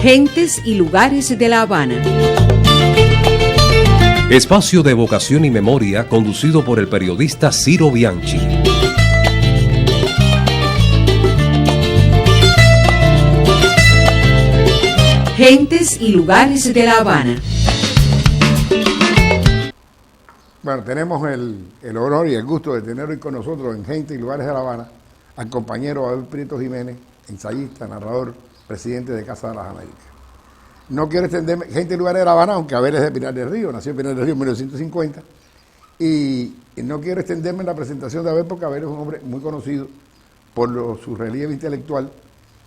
Gentes y lugares de La Habana. Espacio de evocación y memoria conducido por el periodista Ciro Bianchi. Gentes y lugares de La Habana. Bueno, tenemos el honor y el gusto de tener hoy con nosotros en Gente y Lugares de La Habana al compañero Abel Prieto Jiménez, ensayista, narrador, presidente de Casa de las Américas. No quiero extenderme, Gente y Lugares de La Habana, aunque Abel es de Pinar del Río, nació en Pinar del Río en 1950, y no quiero extenderme en la presentación de Abel porque Abel es un hombre muy conocido por su relieve intelectual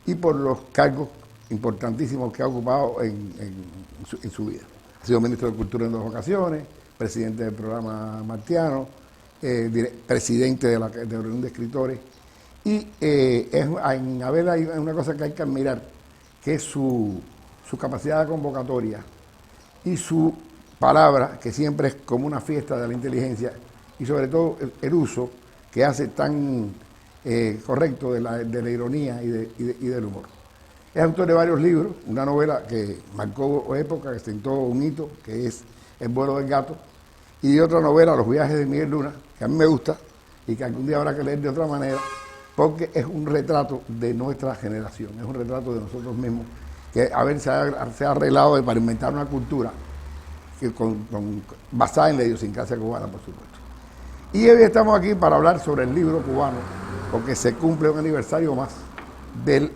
y por los cargos importantísimos que ha ocupado en su vida. Ha sido ministro de Cultura en 2 ocasiones, presidente del programa Martiano, presidente de la Reunión de Escritores. Y en Abel hay una cosa que hay que admirar, que es su capacidad de convocatoria y su palabra, que siempre es como una fiesta de la inteligencia, y sobre todo el uso que hace tan correcto de la ironía y del humor. Es autor de varios libros, una novela que marcó época, que sentó un hito, que es El vuelo del gato, y otra novela, Los viajes de Miguel Luna, que a mí me gusta y que algún día habrá que leer de otra manera, porque es un retrato de nuestra generación, es un retrato de nosotros mismos, que a ver, se ha arreglado para inventar una cultura que basada en la idiosincrasia cubana, por supuesto. Y hoy estamos aquí para hablar sobre el libro cubano, porque se cumple un aniversario más de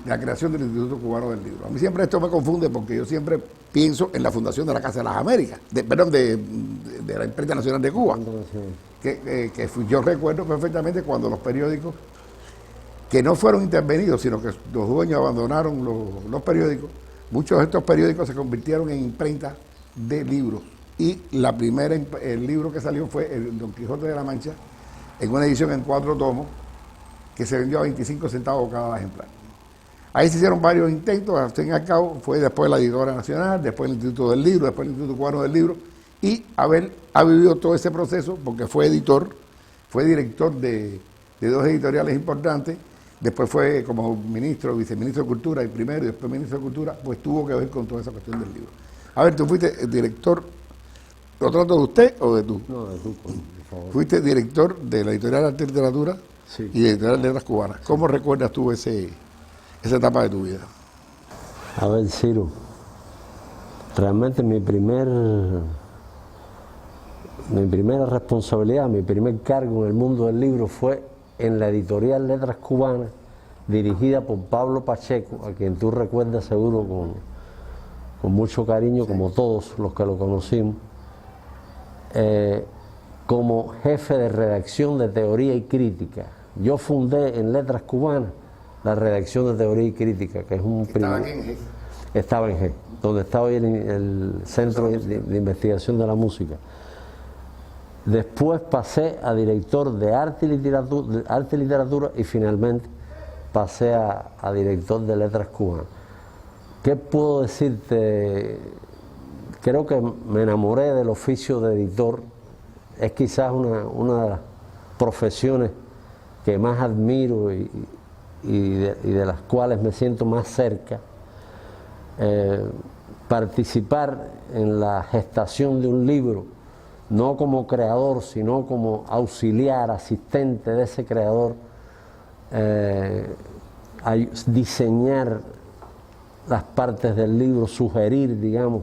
la creación del Instituto Cubano del Libro. A mí siempre esto me confunde porque yo siempre pienso en la fundación de la Casa de las Américas, de la Imprenta Nacional de Cuba, yo recuerdo perfectamente cuando los periódicos, que no fueron intervenidos, sino que los dueños abandonaron los periódicos, muchos de estos periódicos se convirtieron en imprentas de libros. Y el libro que salió fue el Don Quijote de la Mancha, en una edición en 4 tomos, que se vendió a 25 centavos cada ejemplar. Ahí se hicieron varios intentos, al fin y al cabo fue después la Editora Nacional, después el Instituto del Libro, después el Instituto Cubano del Libro, y Abel ha vivido todo ese proceso porque fue editor, fue director de 2 editoriales importantes, después fue como ministro, viceministro de Cultura, y primero y después ministro de Cultura, pues tuvo que ver con toda esa cuestión del libro. A ver, tú fuiste el director, ¿lo trato de usted o de tú? No, de tú, por favor. Fuiste director de la Editorial Arte y Literatura, sí, y de Editorial Letras Cubanas. ¿Cómo recuerdas tú esa etapa de tu vida? A ver, Ciro, realmente mi primera responsabilidad, mi primer cargo en el mundo del libro fue en la Editorial Letras Cubanas, dirigida por Pablo Pacheco, a quien tú recuerdas seguro con mucho cariño, sí, como todos los que lo conocimos, como jefe de redacción de teoría y crítica. Yo fundé en Letras Cubanas la redacción de teoría y crítica, que es un primer... Estaba en G, donde está hoy el Centro de Investigación de la Música. Después pasé a director de arte y literatura y finalmente pasé a director de Letras Cubanas. ¿Qué puedo decirte? Creo que me enamoré del oficio de editor. Es quizás una de las profesiones que más admiro y de las cuales me siento más cerca. Participar en la gestación de un libro, no como creador, sino como auxiliar, asistente de ese creador, diseñar las partes del libro, sugerir, digamos,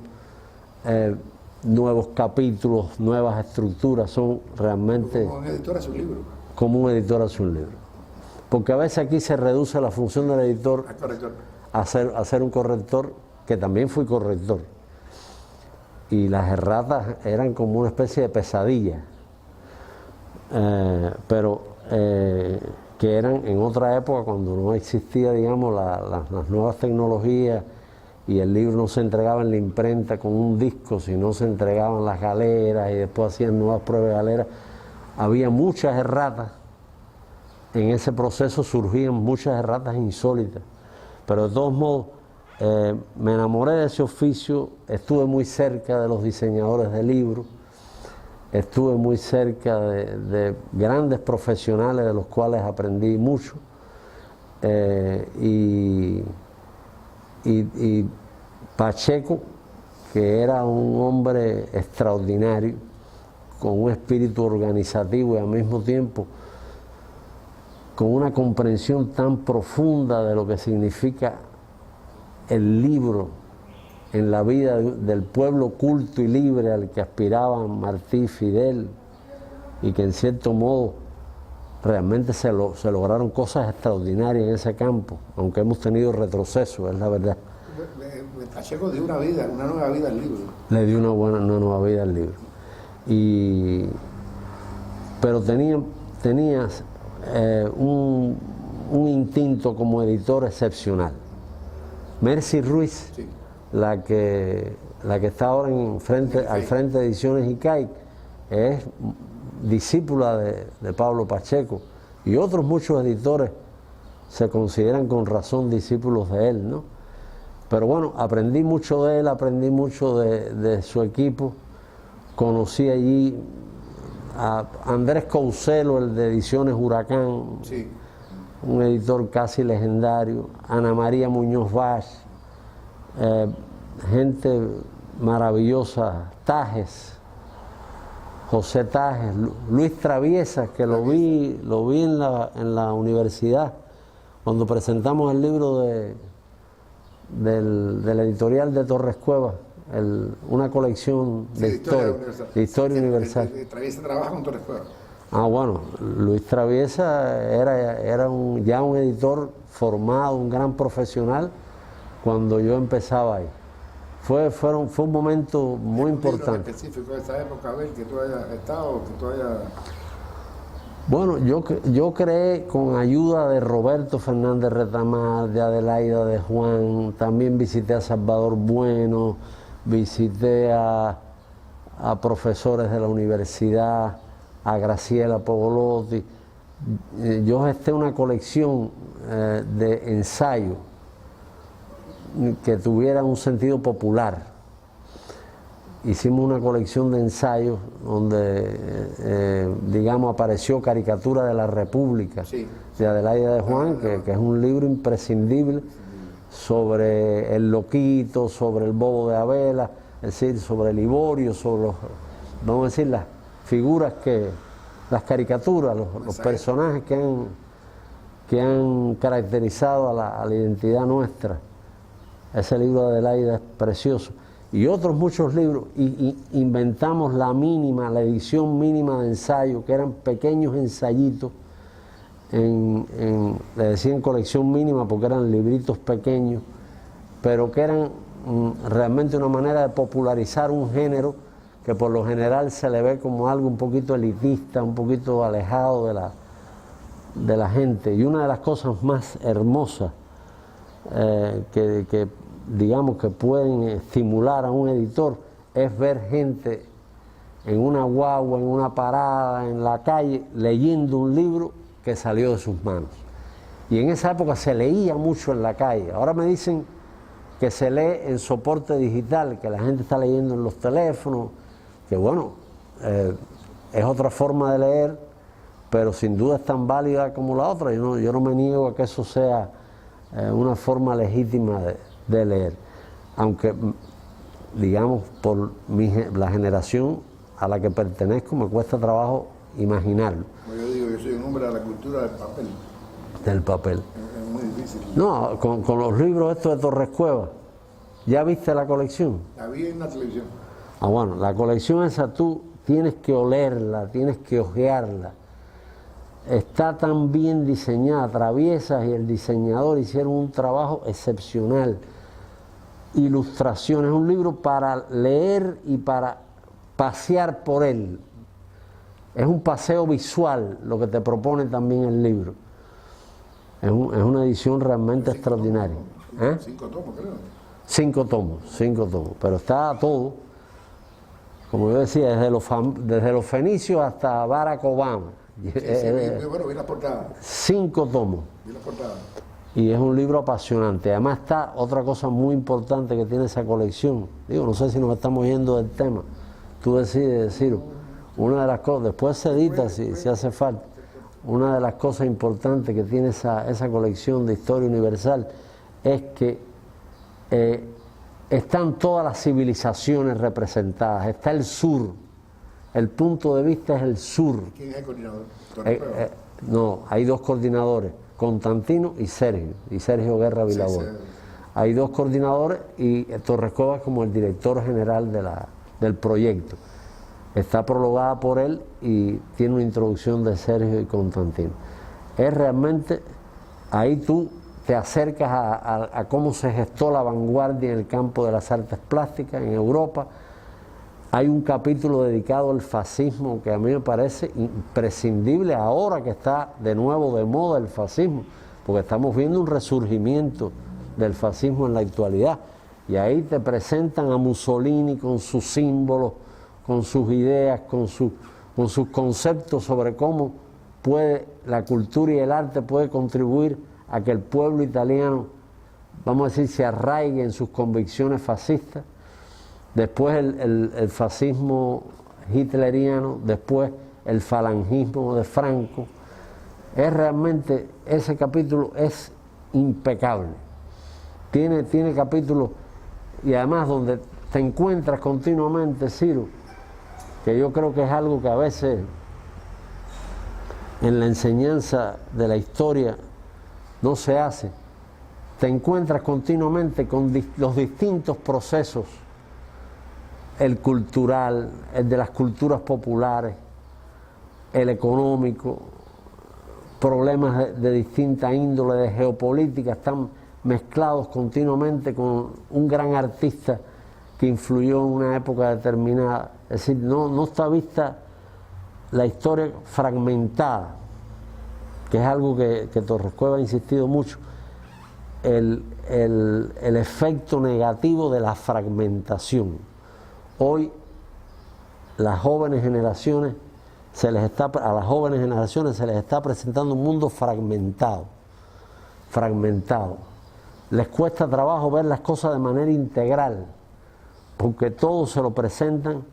nuevos capítulos, nuevas estructuras, son realmente... Como un editor hace un libro. Como un editor hace un libro. Porque a veces aquí se reduce la función del editor a ser un corrector, que también fui corrector. Y las erratas eran como una especie de pesadilla, pero que eran en otra época cuando no existía, digamos, las nuevas tecnologías y el libro no se entregaba en la imprenta con un disco, sino se entregaban las galeras y después hacían nuevas pruebas de galeras. Había muchas erratas. En ese proceso surgían muchas erratas insólitas, pero de todos modos me enamoré de ese oficio, estuve muy cerca de los diseñadores de libros, estuve muy cerca de grandes profesionales de los cuales aprendí mucho, y y Pacheco, que era un hombre extraordinario, con un espíritu organizativo y al mismo tiempo con una comprensión tan profunda de lo que significa el libro en la vida del pueblo culto y libre al que aspiraban Martí y Fidel, y que en cierto modo realmente se lograron cosas extraordinarias en ese campo, aunque hemos tenido retroceso, es la verdad. Pacheco dio una nueva vida al libro. Le dio una nueva vida al libro. Pero tenía un instinto como editor excepcional. Mercy Ruiz, sí, la que está ahora al frente de Ediciones ICAIC, es discípula de Pablo Pacheco, y otros muchos editores se consideran con razón discípulos de él, ¿no? Pero bueno, aprendí mucho de él, aprendí mucho de su equipo. Conocí allí a Andrés Couselo, el de Ediciones Huracán, sí, un editor casi legendario, Ana María Muñoz Bach, gente maravillosa, Tajes, José Tajes, Luis Traviesa, que lo vi en la universidad, cuando presentamos el libro del editorial de Torres Cuevas, una colección de historia universal. Traviesa trabaja con Torres Cuevas. Ah, bueno, Luis Traviesa era ya un editor formado, un gran profesional, cuando yo empezaba ahí. Fue un momento muy importante. Específico de esa época, a ver, que tú hayas estado, que tú hayas... Bueno, yo creé con ayuda de Roberto Fernández Retamar, de Adelaida de Juan, también visité a Salvador Bueno, visité a profesores de la universidad, a Graciela Pogolotti. Yo gesté una colección de ensayos que tuvieran un sentido popular. Hicimos una colección de ensayos donde, digamos, apareció Caricatura de la República, sí, de Adelaida de Juan, que es un libro imprescindible sobre el loquito, sobre el bobo de Abela, es decir, sobre el Liborio, sobre vamos a decir, las figuras las caricaturas, los personajes que han caracterizado a la identidad nuestra. Ese libro de Adelaida es precioso. Y otros muchos libros, y inventamos la edición mínima de ensayo, que eran pequeños ensayitos, le decían colección mínima porque eran libritos pequeños, pero que eran realmente una manera de popularizar un género que por lo general se le ve como algo un poquito elitista, un poquito alejado de la gente. Y una de las cosas más hermosas que digamos que pueden estimular a un editor es ver gente en una guagua, en una parada, en la calle, leyendo un libro que salió de sus manos. Y en esa época se leía mucho en la calle. Ahora me dicen que se lee en soporte digital, que la gente está leyendo en los teléfonos, que bueno, es otra forma de leer, pero sin duda es tan válida como la otra. Yo no me niego a que eso sea una forma legítima de leer, aunque digamos por la generación a la que pertenezco me cuesta trabajo imaginarlo. Como yo digo, yo soy un hombre de la cultura del papel. Del papel. Es muy difícil. No, con los libros estos de Torres Cuevas, ¿ya viste la colección? La vi en la televisión. Ah, bueno, la colección esa tú tienes que olerla, tienes que ojearla. Está tan bien diseñada, Traviesas y el diseñador hicieron un trabajo excepcional. Ilustraciones, un libro para leer y para pasear por él. Es un paseo visual lo que te propone también el libro. Es una edición realmente extraordinaria. 5 tomos, creo. 5 tomos, pero está todo, como yo decía, desde los fenicios hasta Barack Obama. Bueno, vi la portada. 5 tomos. Vi la portada. Y es un libro apasionante. Además está otra cosa muy importante que tiene esa colección. Digo, no sé si nos estamos yendo del tema. Tú decides, Ciro. Una de las cosas, después se edita si hace falta. Una de las cosas importantes que tiene esa colección de historia universal es que están todas las civilizaciones representadas, está el sur, el punto de vista es el sur. ¿Quién es el coordinador? No, hay dos coordinadores, Constantino y Sergio Guerra Vilabor. Sí. Hay dos coordinadores y Torres Covas como el director general del proyecto. Está prologada por él y tiene una introducción de Sergio y Constantino. Es realmente, ahí tú te acercas a cómo se gestó la vanguardia en el campo de las artes plásticas en Europa. Hay un capítulo dedicado al fascismo que a mí me parece imprescindible ahora que está de nuevo de moda el fascismo, porque estamos viendo un resurgimiento del fascismo en la actualidad. Y ahí te presentan a Mussolini con sus símbolos, con sus ideas, con sus conceptos sobre cómo la cultura y el arte puede contribuir a que el pueblo italiano, vamos a decir, se arraigue en sus convicciones fascistas. Después el fascismo hitleriano, después el falangismo de Franco. Realmente, ese capítulo es impecable. Tiene capítulos, y además donde te encuentras continuamente, Ciro, que yo creo que es algo que a veces en la enseñanza de la historia no se hace. Te encuentras continuamente con los distintos procesos, el cultural, el de las culturas populares, el económico, problemas de distinta índole, de geopolítica, están mezclados continuamente con un gran artista que influyó en una época determinada. Es decir, no está vista la historia fragmentada, que es algo que Torres Covas ha insistido mucho, el efecto negativo de la fragmentación. Hoy a las jóvenes generaciones se les está presentando un mundo fragmentado. Les cuesta trabajo ver las cosas de manera integral, porque todo se lo presentan,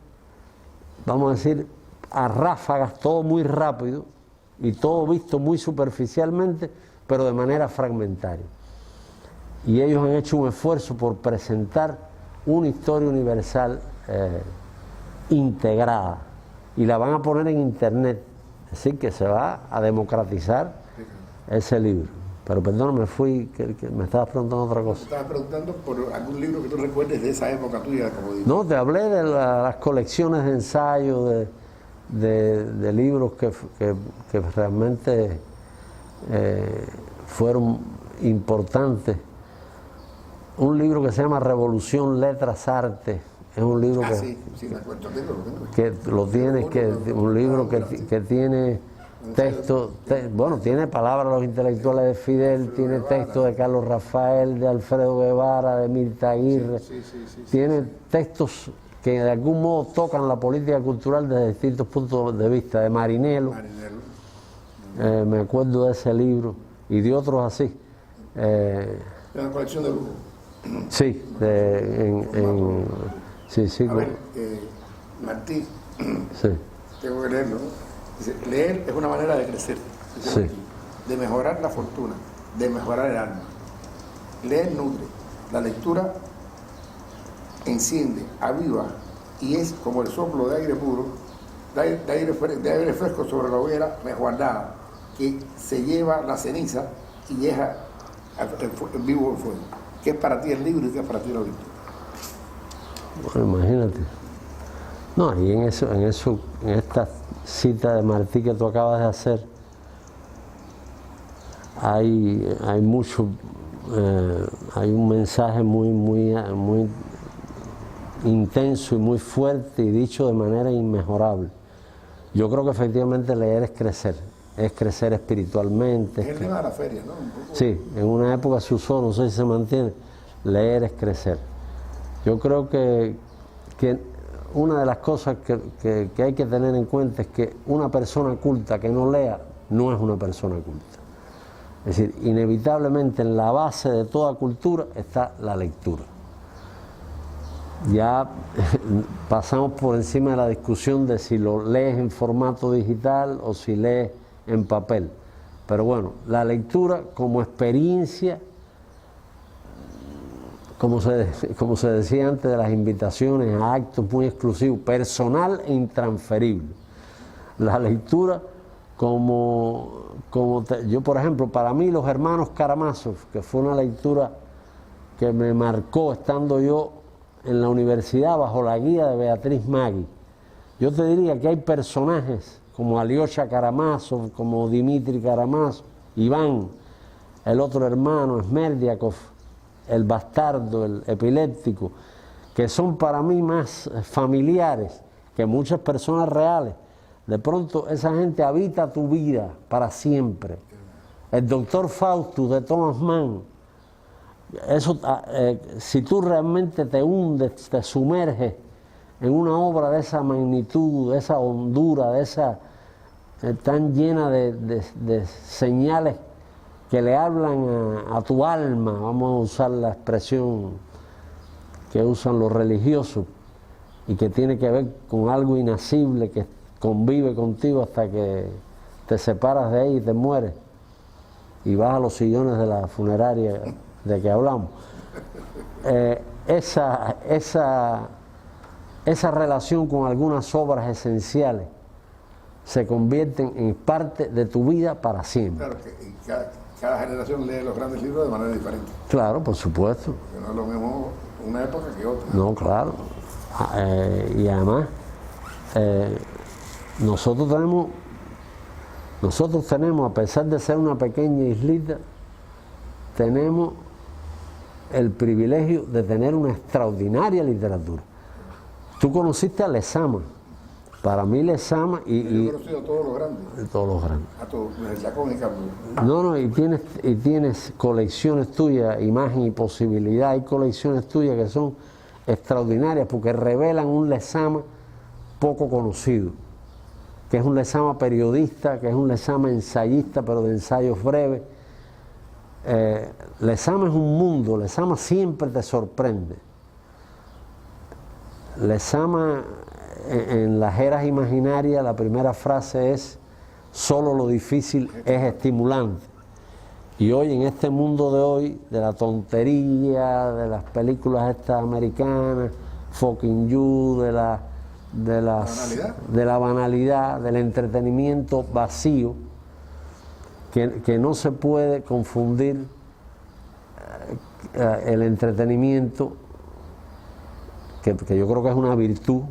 vamos a decir, a ráfagas, todo muy rápido y todo visto muy superficialmente, pero de manera fragmentaria. Y ellos han hecho un esfuerzo por presentar una historia universal integrada, y la van a poner en internet, es decir, que se va a democratizar ese libro. Pero perdón, me fui, que me estabas preguntando otra cosa. Estabas preguntando por algún libro que tú recuerdes de esa época tuya, como digo. No, te hablé de las colecciones de ensayos, de libros que realmente fueron importantes. Un libro que se llama Revolución, Letras, Arte. Es un libro que lo tienes, un libro que tiene texto, tiene palabras de los intelectuales de Fidel, tiene texto de Carlos Rafael, de Alfredo Guevara, de Mirta Aguirre, tiene textos que de algún modo tocan la política cultural desde distintos puntos de vista, de Marinello. Me acuerdo de ese libro y de otros así. Una colección de lujo. Sí, sí. A ver, Martí, sí. Tengo que leerlo, ¿no? Dice, leer es una manera de crecer, sí. De mejorar la fortuna, de mejorar el alma. Leer nutre, la lectura enciende, aviva, y es como el soplo de aire puro, de aire fresco sobre la hoguera resguardada, que se lleva la ceniza y deja el vivo el fuego. ¿Qué es para ti el libro y qué es para ti la lectura? Bueno, imagínate. No, y en esta cita de Martí que tú acabas de hacer, hay mucho, hay un mensaje muy intenso y muy fuerte y dicho de manera inmejorable. Yo creo que efectivamente leer es crecer espiritualmente. Es el tema de la feria, ¿no? Sí, en una época se usó, no sé si se mantiene, leer es crecer. Yo creo que una de las cosas que hay que tener en cuenta es que una persona culta que no lea no es una persona culta. Es decir, inevitablemente en la base de toda cultura está la lectura. Ya pasamos por encima de la discusión de si lo lees en formato digital o si lees en papel. Pero bueno, la lectura como experiencia como se decía antes, de las invitaciones a actos muy exclusivos, personal e intransferible. La lectura yo, por ejemplo, para mí Los Hermanos Karamazov, que fue una lectura que me marcó estando yo en la universidad bajo la guía de Beatriz Maggi. Yo te diría que hay personajes como Alyosha Karamazov, como Dmitri Karamazov, Iván, el otro hermano, Smerdiakov, el bastardo, el epiléptico, que son para mí más familiares que muchas personas reales. De pronto esa gente habita tu vida para siempre. El doctor Faustus de Thomas Mann, eso, si tú realmente te hundes, te sumerges en una obra de esa magnitud, de esa hondura, de esa tan llena de señales que le hablan a tu alma, vamos a usar la expresión que usan los religiosos y que tiene que ver con algo inasible que convive contigo hasta que te separas de ahí y te mueres y vas a los sillones de la funeraria de que hablamos. Esa relación con algunas obras esenciales se convierten en parte de tu vida para siempre. Claro, que cada generación lee los grandes libros de manera diferente. Claro, por supuesto. Que no es lo mismo una época que otra. No, claro. Y además, nosotros tenemos, a pesar de ser una pequeña islita, tenemos el privilegio de tener una extraordinaria literatura. Tú conociste a Lezama. Para mí Lezama Yo he conocido a todos los grandes. Todos los grandes. A todos, desde Chacón y Carlos. No, y tienes colecciones tuyas, Imagen y Posibilidad, hay colecciones tuyas que son extraordinarias porque revelan un Lezama poco conocido, que es un Lezama periodista, que es un Lezama ensayista, pero de ensayos breves. Lezama es un mundo, Lezama siempre te sorprende. Lezama, en las eras imaginarias, la primera frase es: solo lo difícil es estimulante. Y hoy, en este mundo de hoy, de la tontería, de las películas estas americanas, Fucking You, de la banalidad, del entretenimiento vacío, que no se puede confundir el entretenimiento, que yo creo que es una virtud.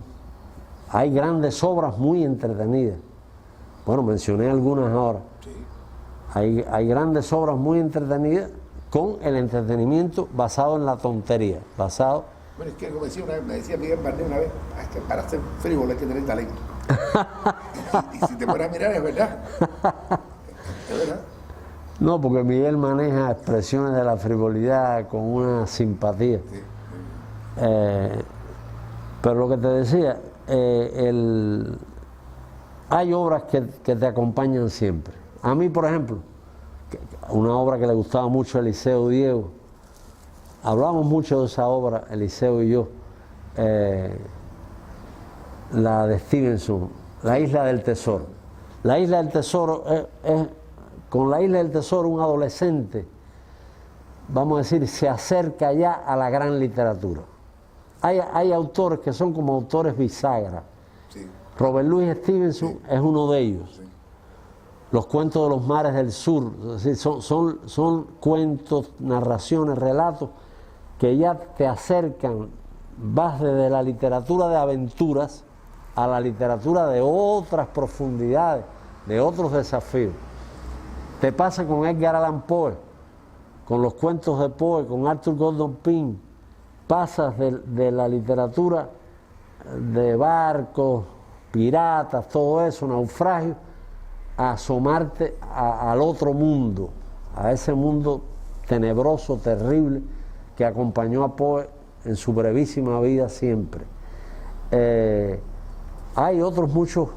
Hay grandes obras muy entretenidas. Bueno, mencioné algunas ahora. Sí. Hay grandes obras muy entretenidas con el entretenimiento basado en la tontería, basado... Bueno, es que como me decía Miguel Barnet una vez, es que para ser frívolo hay que tener talento. y si te pones a mirar, es verdad. Es verdad. No, porque Miguel maneja expresiones de la frivolidad con una simpatía. Sí, sí. Pero lo que te decía, hay obras que te acompañan siempre. A mí, por ejemplo, una obra que le gustaba mucho a Eliseo Diego, hablamos mucho de esa obra, Eliseo y yo, la de Stevenson, La Isla del Tesoro. La Isla del Tesoro con La Isla del Tesoro un adolescente, vamos a decir, se acerca ya a la gran literatura. Hay autores que son como autores bisagra. Sí. Robert Louis Stevenson es uno de ellos. Sí. Los cuentos de los mares del sur, es decir, son cuentos, narraciones, relatos que ya te acercan, vas desde la literatura de aventuras a la literatura de otras profundidades, de otros desafíos. Te pasa con Edgar Allan Poe, con los cuentos de Poe, con Arthur Gordon Pym. Pasas de la literatura de barcos, piratas, todo eso, naufragios, a asomarte al otro mundo, a ese mundo tenebroso, terrible, que acompañó a Poe en su brevísima vida siempre. Hay otros muchos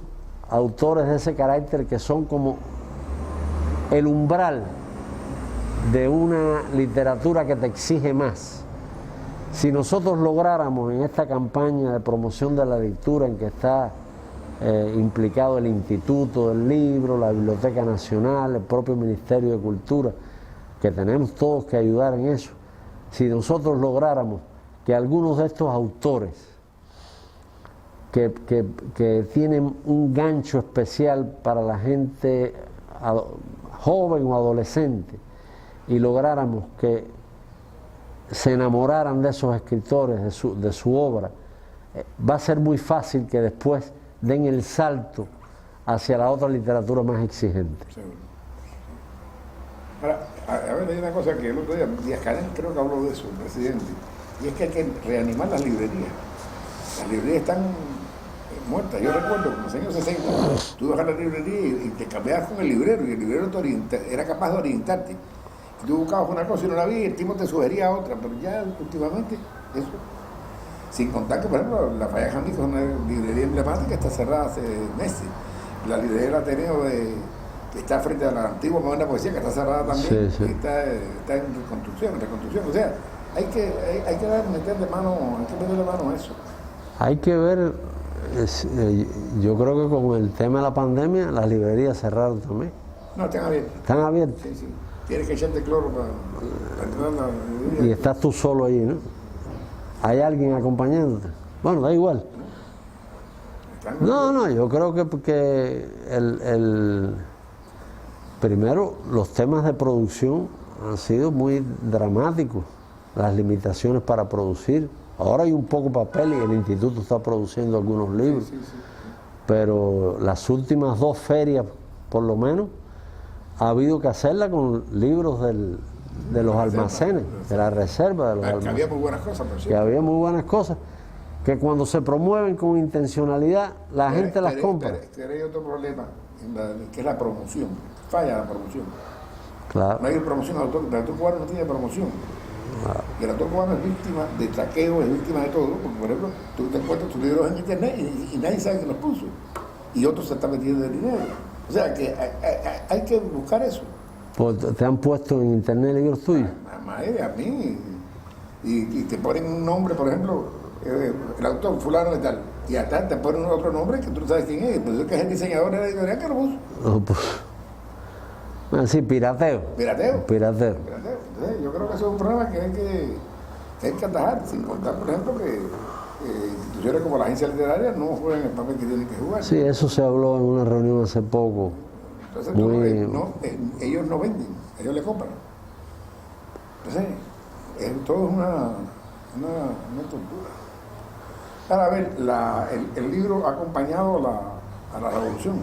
autores de ese carácter que son como el umbral de una literatura que te exige más. Si nosotros lográramos en esta campaña de promoción de la lectura en que está implicado el Instituto del Libro, la Biblioteca Nacional, el propio Ministerio de Cultura, que tenemos todos que ayudar en eso, si nosotros lográramos que algunos de estos autores que tienen un gancho especial para la gente joven o adolescente, y lográramos que se enamoraran de esos escritores, de su obra, va a ser muy fácil que después den el salto hacia la otra literatura más exigente. Seguro. Ahora, a ver, hay una cosa que el otro día, Díaz-Canel creo que habló de eso, el presidente, y es que hay que reanimar las librerías. Las librerías están muertas. Yo recuerdo que en los años 60 tú ibas a la librería y te cambiabas con el librero, y el librero era capaz de orientarte. Y tú buscabas una cosa y no la vi, y el tipo te sugería otra, pero ya últimamente eso. Sin contar que, por ejemplo, la Falla Jamí, que es una librería emblemática, está cerrada hace meses. La librería del Ateneo que está frente a la antigua Moderna Poesía, que está cerrada también, sí. Está en reconstrucción. O sea, hay que meterle mano a eso. Hay que ver, yo creo que con el tema de la pandemia, las librerías cerraron también. No, están abiertas. ¿Están abiertas? Sí, sí. Tienes que echarte cloro para entrar a la librería. Y estás tú solo ahí, ¿no? ¿Hay alguien acompañándote? Bueno, da igual. No, yo creo que primero los temas de producción han sido muy dramáticos, las limitaciones para producir. Ahora hay un poco papel y el instituto está produciendo algunos libros, sí. Pero las últimas 2 ferias, por lo menos, ha habido que hacerla con libros de los almacenes, de la reserva de los almacenes. Que había muy buenas cosas, por cierto. Que había muy buenas cosas, que cuando se promueven con intencionalidad, la gente las compra. Pero hay otro problema, que es la promoción. Falla la promoción. Claro. No hay promoción, el autor cubano no tiene promoción. Claro. Y el autor cubano es víctima de traqueo, es víctima de todo, porque por ejemplo, tú te encuentras tus libros en internet y nadie sabe quién los puso. Y otros se están metiendo de dinero. O sea que hay que buscar eso. Pues te han puesto en internet libros tuyos. A mí. Y te ponen un nombre, por ejemplo, el autor fulano de tal. Y hasta te ponen otro nombre que tú no sabes quién es. Pues es que es el diseñador de la editorial que lo puso. No, pues. Sí, pirateo. Pirateo. Entonces, yo creo que eso es un problema que hay que atajar, sin contar, por ejemplo, que instituciones como la agencia literaria no juegan el papel que tienen que jugar. Sí, eso se habló en una reunión hace poco. Entonces, ellos no venden, ellos le compran. Entonces, todo es una tortura. Ahora, a ver, el libro ha acompañado a la revolución,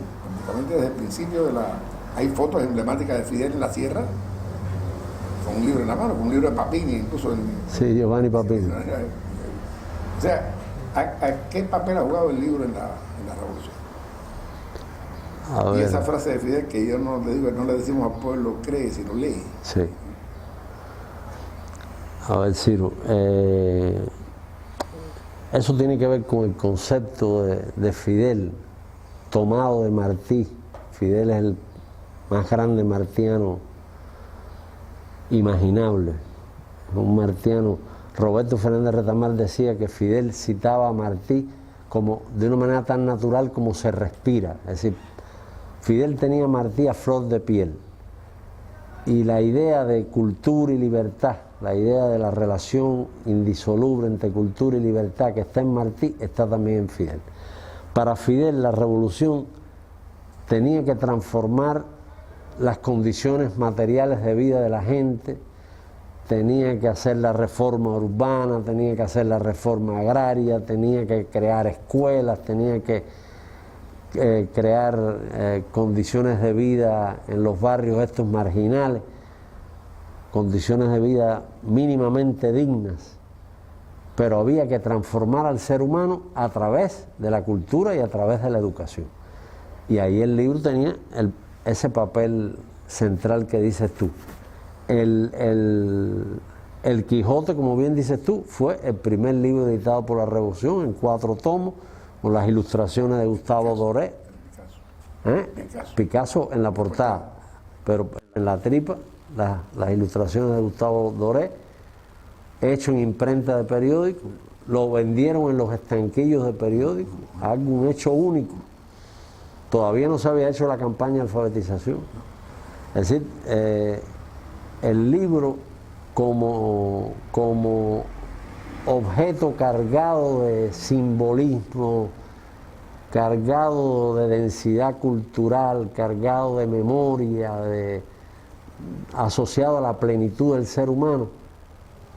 prácticamente desde el principio de la... Hay fotos emblemáticas de Fidel en la sierra, con un libro en la mano, con un libro de Papini, incluso. Sí, Giovanni Papini. O sea, ¿a qué papel ha jugado el libro en la revolución? Y esa frase de Fidel que yo no le decimos al pueblo cree, sino lee. Sí. A ver, Ciro, eso tiene que ver con el concepto de Fidel, tomado de Martí. Fidel es el más grande martiano imaginable. Un martiano. Roberto Fernández Retamar decía que Fidel citaba a Martí como de una manera tan natural como se respira. Es decir, Fidel tenía a Martí a flor de piel. Y la idea de cultura y libertad, la idea de la relación indisoluble entre cultura y libertad que está en Martí, está también en Fidel. Para Fidel la revolución tenía que transformar las condiciones materiales de vida de la gente, tenía que hacer la reforma urbana, tenía que hacer la reforma agraria, tenía que crear escuelas, tenía que crear condiciones de vida en los barrios estos marginales, condiciones de vida mínimamente dignas, pero había que transformar al ser humano a través de la cultura y a través de la educación. Y ahí el libro tenía ese papel central que dices tú. El Quijote, como bien dices tú, fue el primer libro editado por la Revolución en 4 tomos, con las ilustraciones de Gustavo Doré. Picasso en la portada, pero en la tripa las ilustraciones de Gustavo Doré, hecho en imprenta de periódico, lo vendieron en los estanquillos de periódico, algo, un hecho único. Todavía no se había hecho la campaña de alfabetización. Es decir, el libro como objeto cargado de simbolismo, cargado de densidad cultural, cargado de memoria, asociado a la plenitud del ser humano,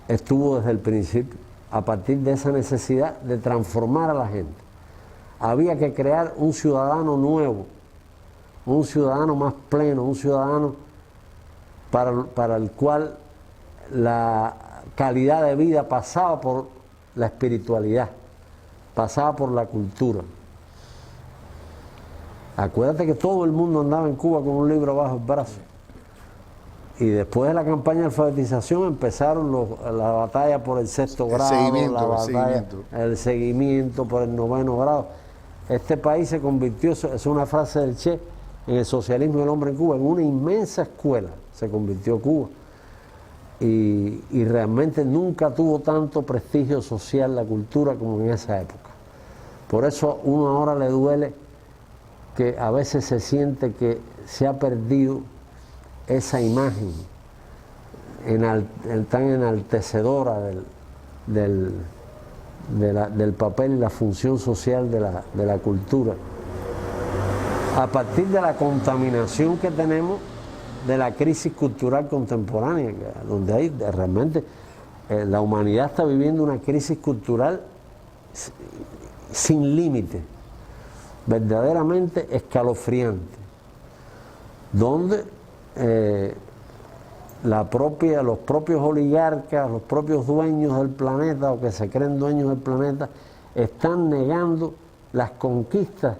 estuvo desde el principio, a partir de esa necesidad de transformar a la gente. Había que crear un ciudadano nuevo, un ciudadano más pleno, un ciudadano para el cual la calidad de vida pasaba por la espiritualidad, pasaba por la cultura. Acuérdate que todo el mundo andaba en Cuba con un libro bajo el brazo. Y después de la campaña de alfabetización empezaron la batalla por el sexto grado, el seguimiento por el 9º grado. Este país se convirtió, es una frase del Che, en el socialismo del hombre en Cuba, en una inmensa escuela se convirtió Cuba. Y realmente nunca tuvo tanto prestigio social la cultura como en esa época. Por eso uno ahora le duele que a veces se siente que se ha perdido esa imagen tan enaltecedora del papel y la función social de la cultura. A partir de la contaminación que tenemos de la crisis cultural contemporánea, donde hay realmente la humanidad está viviendo una crisis cultural sin límite, verdaderamente escalofriante, donde los propios oligarcas, los propios dueños del planeta o que se creen dueños del planeta están negando las conquistas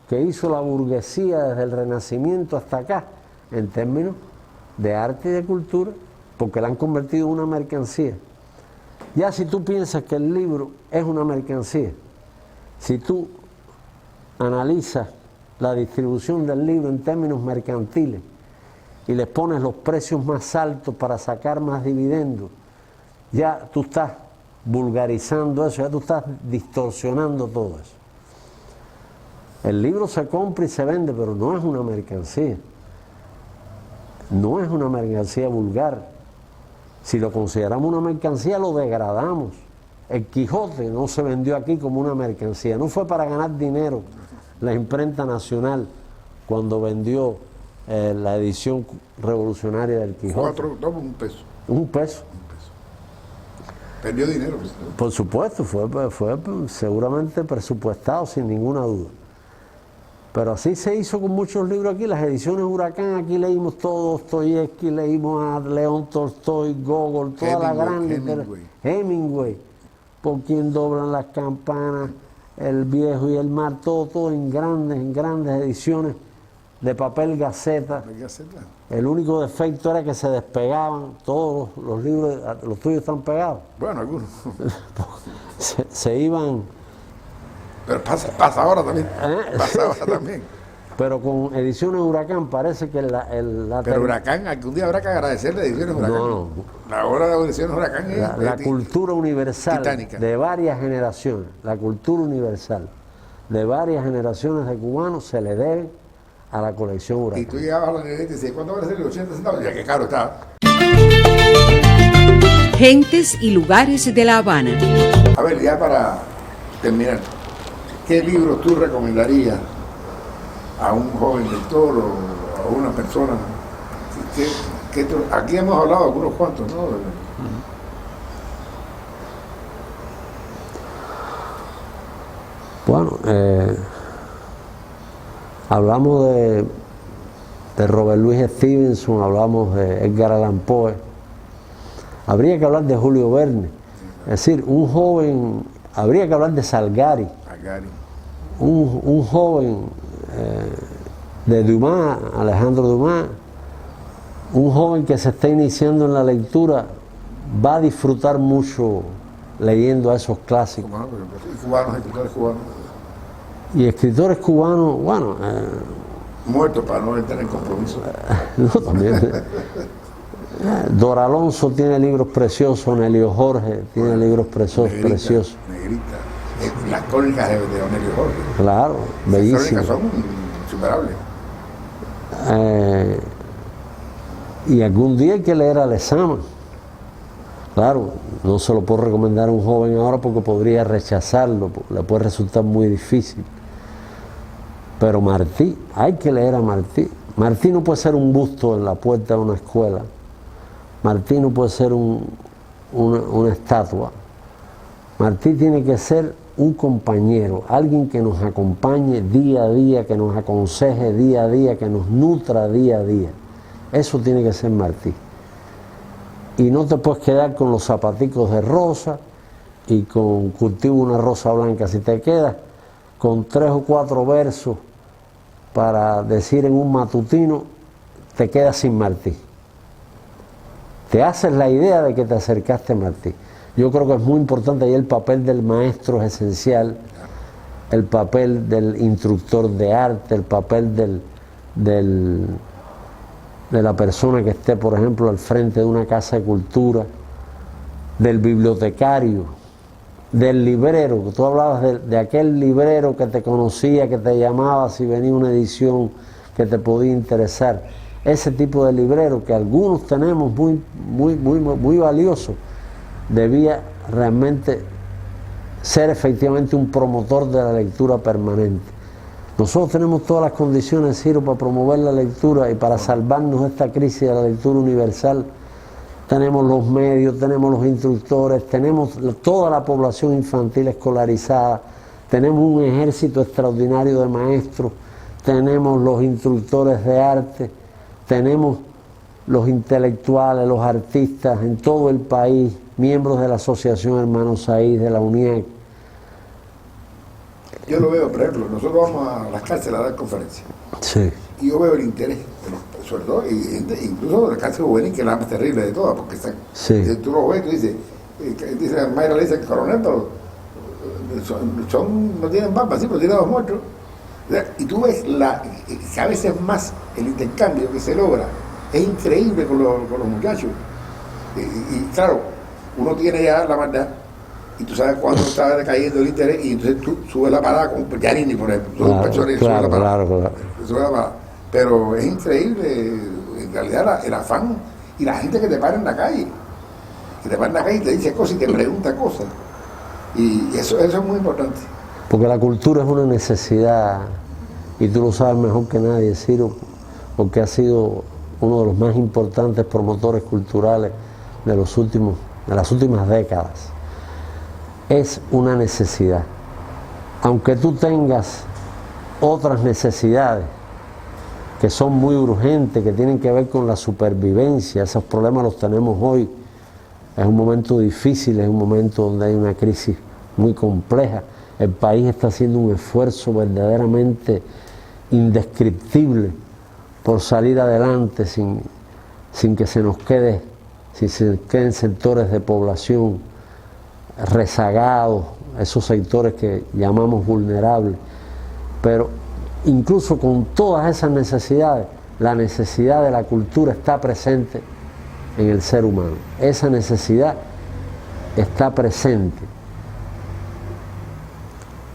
que hizo la burguesía desde el Renacimiento hasta acá en términos de arte y de cultura, porque la han convertido en una mercancía. Ya si tú piensas que el libro es una mercancía, si tú analizas la distribución del libro en términos mercantiles y les pones los precios más altos para sacar más dividendos, ya tú estás vulgarizando eso, ya tú estás distorsionando todo eso. El libro se compra y se vende, pero no es una mercancía. No es una mercancía vulgar. Si lo consideramos una mercancía, lo degradamos. El Quijote no se vendió aquí como una mercancía. No fue para ganar dinero la imprenta nacional cuando vendió la edición revolucionaria del Quijote. Un peso. Un peso. Perdió dinero. Por supuesto, fue seguramente presupuestado sin ninguna duda. Pero así se hizo con muchos libros aquí, las ediciones Huracán, aquí leímos todo, Dostoyevsky, leímos a León Tolstoy, Gogol, toda la gran literatura, Hemingway, Por quien doblan las campanas, El viejo y el mar, todo en grandes ediciones de papel gaceta. El único defecto era que se despegaban, todos los libros, los tuyos están pegados. Bueno, algunos. se iban... Pero pasa ahora también. Pasa ahora también. Pero con Ediciones Huracán parece que Pero Huracán, algún día habrá que agradecerle a Ediciones Huracán. No. La obra de Ediciones Huracán es la cultura universal titánica. De varias generaciones, la cultura universal de varias generaciones de cubanos se le debe a la colección Huracán. Y tú llegabas a la negrita y decías, ¿cuánto va a ser el 80 centavos? Ya que caro está. Gentes y lugares de La Habana. A ver, ya para terminar, ¿qué libro tú recomendarías a un joven lector o a una persona? Aquí hemos hablado algunos cuantos, ¿no? Bueno, hablamos de Robert Louis Stevenson, hablamos de Edgar Allan Poe. Habría que hablar de Julio Verne. Es decir, un joven, habría que hablar de Salgari. Un joven de Dumas, Alejandro Dumas, un joven que se está iniciando en la lectura, va a disfrutar mucho leyendo a esos clásicos. Escritores cubanos. Y escritores cubanos, bueno... muertos para no entrar en compromiso. No, también. Dor Alonso tiene libros preciosos, Nelio Jorge tiene libros preciosos. Negrita. Las crónicas de Onelio Jorge. Claro, bellísimas. Las crónicas son insuperables. Y algún día hay que leer a Lezama. Claro, no se lo puedo recomendar a un joven ahora porque podría rechazarlo, le puede resultar muy difícil. Pero Martí, hay que leer a Martí. Martí no puede ser un busto en la puerta de una escuela. Martí no puede ser una estatua. Martí tiene que ser un compañero, alguien que nos acompañe día a día, que nos aconseje día a día, que nos nutra día a día. Eso tiene que ser Martí. Y no te puedes quedar con los zapaticos de rosa y con cultivo una rosa blanca. Si te quedas con 3 o 4 versos para decir en un matutino, te quedas sin Martí. Te haces la idea de que te acercaste a Martí. Yo creo que es muy importante y el papel del maestro es esencial, el papel del instructor de arte, el papel de la persona que esté, por ejemplo, al frente de una casa de cultura, del bibliotecario, del librero, que tú hablabas de aquel librero que te conocía, que te llamaba si venía una edición que te podía interesar. Ese tipo de librero que algunos tenemos muy valioso, debía realmente ser efectivamente un promotor de la lectura permanente. Nosotros tenemos todas las condiciones, Ciro, para promover la lectura y para salvarnos de esta crisis de la lectura universal. Tenemos los medios, tenemos los instructores, tenemos toda la población infantil escolarizada, tenemos un ejército extraordinario de maestros, tenemos los instructores de arte, tenemos los intelectuales, los artistas en todo el país, miembros de la Asociación Hermanos Saíz, de la UNIAC. Yo lo veo, por ejemplo, nosotros vamos a las cárceles a dar conferencias. Sí. Y yo veo el interés, sobre todo, incluso de la cárcel juvenil, que es la más terrible de todas, porque están, Sí. tú lo ves, tú dices, Mayra le dice al coronel, pero no tienen barba, sí, pero tienen 2 muertos. Y tú ves que a veces más el intercambio que se logra, es increíble con los muchachos. Y claro, uno tiene ya la maldad, y tú sabes cuándo está decayendo el interés, y entonces tú subes la parada con Giannini, por ejemplo. Claro. Sube la parada. Pero es increíble, en realidad, el afán y la gente que te para en la calle. Que te para en la calle y te dice cosas y te pregunta cosas. Y eso es muy importante. Porque la cultura es una necesidad, y tú lo sabes mejor que nadie, Ciro, porque has sido uno de los más importantes promotores culturales de las últimas décadas. Es una necesidad. Aunque tú tengas otras necesidades que son muy urgentes, que tienen que ver con la supervivencia, esos problemas los tenemos hoy. Es un momento difícil, es un momento donde hay una crisis muy compleja. El país está haciendo un esfuerzo verdaderamente indescriptible por salir adelante sin que se nos queden sectores de población rezagados, esos sectores que llamamos vulnerables. Pero incluso con todas esas necesidades, la necesidad de la cultura está presente en el ser humano. Esa necesidad está presente.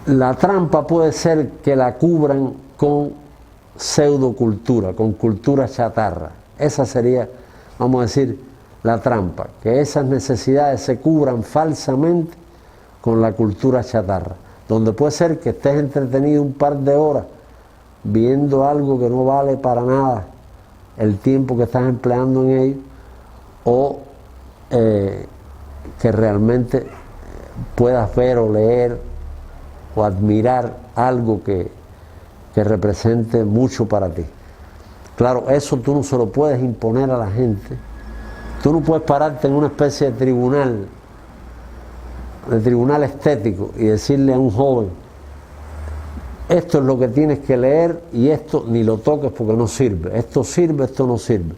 La trampa puede ser que la cubran con pseudocultura, con cultura chatarra. Esa sería, vamos a decir, la trampa, que esas necesidades se cubran falsamente con la cultura chatarra, donde puede ser que estés entretenido un par de horas viendo algo que no vale para nada el tiempo que estás empleando en ello, o que realmente puedas ver o leer o admirar algo que represente mucho para ti. Claro, eso tú no se lo puedes imponer a la gente. Tú no puedes pararte en una especie de tribunal estético y decirle a un joven, esto es lo que tienes que leer y esto ni lo toques porque no sirve. Esto sirve, esto no sirve.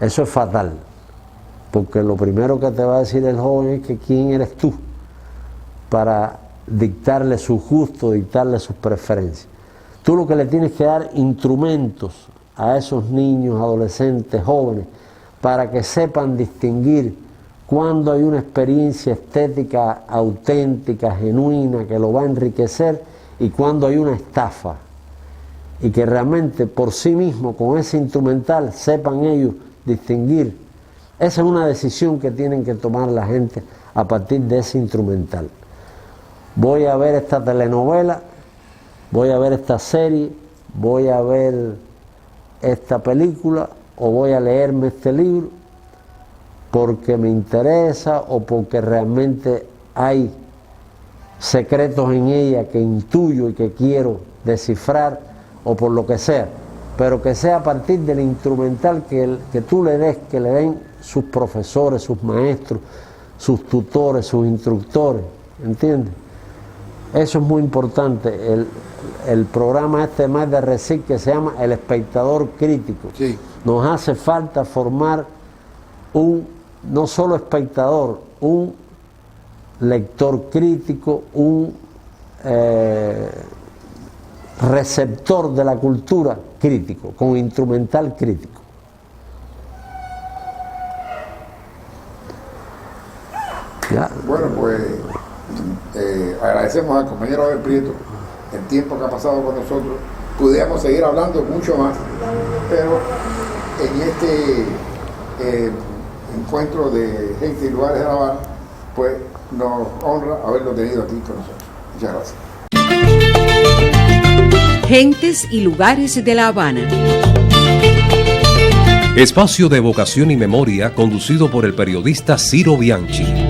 Eso es fatal. Porque lo primero que te va a decir el joven es que quién eres tú para dictarle sus gustos, dictarle sus preferencias. Tú lo que le tienes que dar instrumentos a esos niños, adolescentes, jóvenes, para que sepan distinguir cuando hay una experiencia estética auténtica, genuina, que lo va a enriquecer, y cuando hay una estafa. Y que realmente por sí mismo, con ese instrumental, sepan ellos distinguir Esa es una decisión que tienen que tomar la gente a partir de ese instrumental. Voy a ver esta telenovela, voy a ver esta serie, voy a ver esta película o voy a leerme este libro porque me interesa o porque realmente hay secretos en ella que intuyo y que quiero descifrar o por lo que sea, pero que sea a partir del instrumental que tú le des, que le den sus profesores, sus maestros, sus tutores, sus instructores, ¿entiendes? Eso es muy importante. El programa este más de RECIC que se llama El Espectador Crítico. Sí. Nos hace falta formar no solo espectador, un lector crítico, un receptor de la cultura crítico, con instrumental crítico. ¿Ya? Bueno, pues agradecemos al compañero Abel Prieto el tiempo que ha pasado con nosotros. Pudiéramos seguir hablando mucho más, pero en este encuentro de gente y lugares de La Habana, pues nos honra haberlo tenido aquí con nosotros. Muchas gracias. Gentes y lugares de La Habana. Espacio de evocación y memoria conducido por el periodista Ciro Bianchi.